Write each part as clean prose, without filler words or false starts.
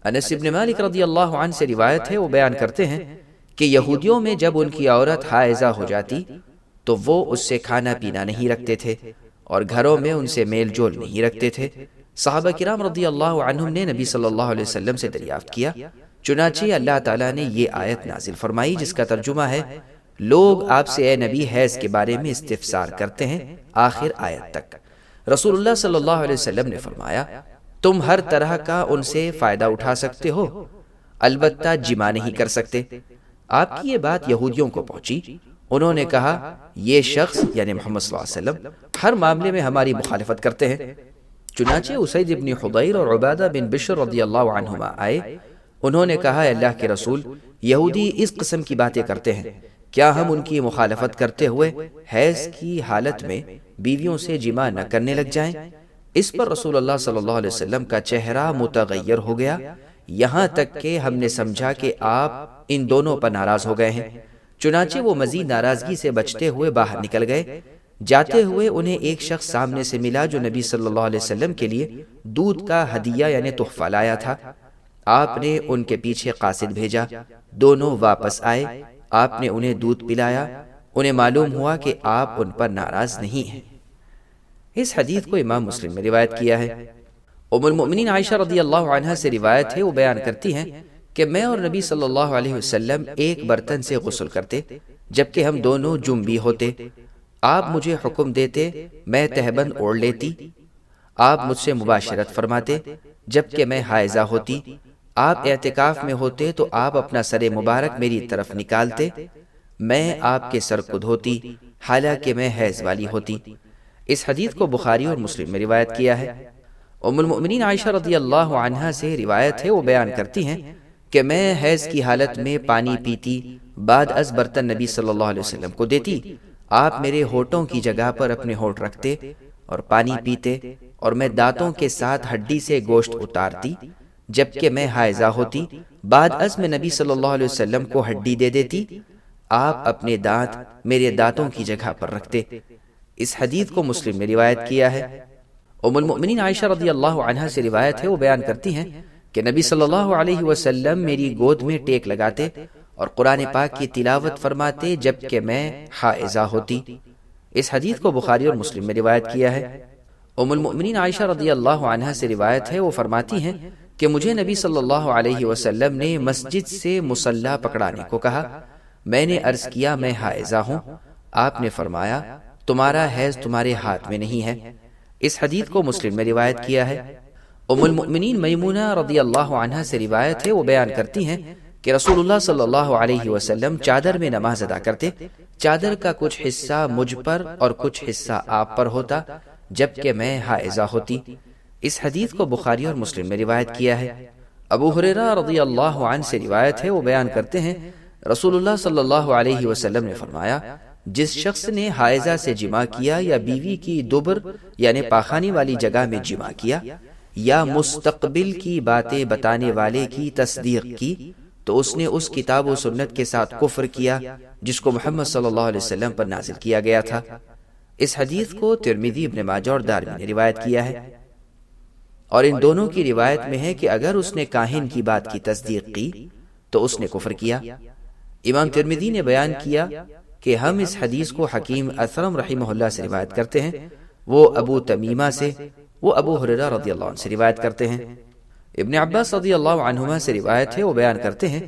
انس بن مالک رضی اللہ عنہ سے روایت ہے، وہ بیان کرتے ہیں کہ یہودیوں میں جب ان کی عورت حائضہ ہو جاتی تو وہ اس سے کھانا پینا نہیں رکھتے تھے اور گھروں میں ان سے میل جول نہیں رکھتے تھے۔ صحابہ کرام رضی اللہ عنہم نے نبی صلی اللہ علیہ وسلم سے دریافت کیا، چنانچہ اللہ تعالیٰ نے یہ آیت نازل فرمائی جس کا ترجمہ ہے، لوگ آپ سے اے نبی حیض کے بارے میں استفسار کرتے ہیں، آخر آیت تک۔ رسول اللہ صلی اللہ علیہ وسلم نے فرمایا، تم ہر طرح کا ان سے فائدہ اٹھا سکتے ہو، البتہ جمع نہیں کر سکتے۔ آپ کی یہ بات یہودیوں کو پہنچی، انہوں نے کہا یہ شخص یعنی محمد صلی اللہ علیہ وسلم ہر معاملے میں ہماری مخالفت کرتے ہیں۔ چنانچہ اسید بن حضیر اور عبادہ بن بشر رضی اللہ عنہما آئے، انہوں نے کہا، اللہ کے رسول، یہودی اس قسم کی باتیں کرتے ہیں، کیا ہم ان کی مخالفت کرتے ہوئے حیض کی حالت میں بیویوں سے جماع نہ کرنے لگ جائیں؟ اس پر رسول اللہ صلی اللہ علیہ وسلم کا چہرہ متغیر ہو گیا، یہاں تک کہ ہم نے سمجھا کہ آپ ان دونوں پر ناراض ہو گئے ہیں۔ چنانچہ وہ مزید ناراضگی سے بچتے ہوئے باہر نکل گئے۔ جاتے ہوئے انہیں ایک شخص سامنے سے ملا جو نبی صلی اللہ علیہ وسلم کے لیے دودھ کا ہدیہ یعنی تحفہ لایا تھا۔ آپ نے ان کے پیچھے قاصد بھیجا، دونوں واپس آئے، آپ نے انہیں دودھ پلایا، انہیں معلوم ہوا کہ آپ ان پر ناراض نہیں ہیں۔ اس حدیث کو امام مسلم میں روایت کیا ہے۔ ام المؤمنین عائشہ رضی اللہ عنہا سے روایت ہے، وہ بیان کرتی ہیں کہ میں اور نبی صلی اللہ علیہ وسلم ایک برتن سے غسل کرتے جبکہ ہم دونوں جنبی ہوتے۔ آپ مجھے حکم دیتے، میں تہبند اوڑھ لیتی، آپ مجھ سے مباشرت فرماتے جبکہ میں حائضہ ہوتی۔ آپ اعتکاف میں ہوتے تو آپ اپنا سر مبارک میری طرف نکالتے، میں آپ کے سر کو دھوتی حالانکہ میں حیض والی ہوتی۔ اس حدیث کو بخاری اور مسلم میں روایت کیا ہے۔ ام المؤمنین عائشہ رضی اللہ عنہا سے روایت ہے، وہ بیان کرتی ہیں کہ میں حیض کی حالت میں پانی پیتی، بعد از برتن نبی صلی اللہ علیہ وسلم کو دیتی، آپ میرے ہونٹوں کی جگہ پر اپنے ہونٹ رکھتے اور پانی پیتے اور میں دانتوں کے ساتھ ہڈی سے گوشت اتارتی جبکہ میں حائضہ ہوتی، بعد از میں نبی صلی اللہ علیہ وسلم کو ہڈی دے دیتی، آپ اپنے دانت میرے دانتوں کی جگہ پر رکھتے۔ اس حدیث کو مسلم نے روایت کیا ہے۔ ام المؤمنین عائشہ رضی اللہ عنہا سے روایت ہے، وہ بیان کرتی ہیں کہ نبی صلی اللہ علیہ وسلم میری گود میں ٹیک لگاتے اور قرآن پاک کی تلاوت فرماتے جبکہ میں حائضہ ہوتی۔ اس حدیث کو بخاری اور مسلم میں روایت کیا ہے۔ ام المؤمنین عائشہ رضی اللہ عنہا سے روایت ہے، وہ فرماتی ہیں کہ مجھے نبی صلی اللہ علیہ وسلم نے مسجد سے مصلی پکڑانے کو کہا، میں نے عرض کیا میں حائضہ ہوں، آپ نے فرمایا تمہارا حیض تمہارے ہاتھ میں نہیں ہے۔ اس حدیث کو مسلم میں روایت کیا ہے۔ ام المؤمنین میمونہ رضی اللہ عنہا سے روایت ہے، وہ بیان کرتی ہیں کہ رسول اللہ صلی اللہ علیہ وسلم چادر میں نماز ادا کرتے، چادر کا کچھ حصہ مجھ پر اور کچھ حصہ آپ پر ہوتا جبکہ میں حائضہ ہوتی۔ اس حدیث کو بخاری اور مسلم میں روایت کیا ہے۔ ابو ہریرہ رضی اللہ عنہ سے روایت ہے، وہ بیان کرتے ہیں رسول اللہ صلی اللہ علیہ وسلم نے فرمایا، جس شخص نے حائضہ سے جماع کیا یا بیوی کی دبر یعنی پاخانے والی جگہ میں جماع کیا یا مستقبل کی باتیں بتانے والے کی تصدیق کی تو اس نے اس کتاب و سنت کے ساتھ کفر کیا جس کو محمد صلی اللہ علیہ وسلم پر نازل کیا گیا تھا۔ اس حدیث کو ترمذی، ابن ماجہ اور دارمی نے روایت کیا ہے، اور ان دونوں کی روایت میں ہے کہ اگر اس نے کاہن کی بات کی تصدیق کی تو اس نے کفر کیا۔ امام ترمذی نے بیان کیا کہ ہم اس حدیث کو حکیم اثرم رحمہ اللہ سے روایت کرتے ہیں، وہ ابو تمیمہ سے، وہ ابو ہریرہ رضی اللہ عنہ سے روایت کرتے ہیں۔ ابن عباس رضی اللہ عنہما سے روایت ہے، وہ بیان کرتے ہیں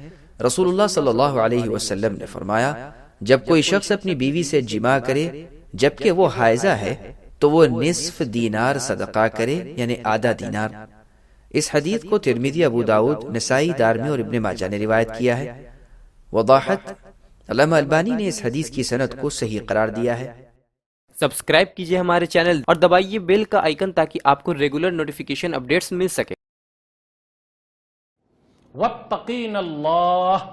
رسول اللہ صلی اللہ علیہ وسلم نے فرمایا، جب کوئی شخص اپنی بیوی سے جماع کرے جبکہ وہ حائضہ ہے تو وہ نصف دینار صدقہ کرے یعنی آدھا دینار۔ اس حدیث کو ترمذی، ابو داؤد، نسائی، دارمی اور ابن ماجہ نے روایت کیا ہے۔ وضاحت، علامہ البانی نے اس حدیث کی سند کو صحیح قرار دیا ہے۔ سبسکرائب کیجئے ہمارے چینل اور دبائیے بیل کا آئیکن تاکہ آپ کو ریگولر نوٹیفیکیشن اپڈیٹس مل سکے۔ واتقین اللہ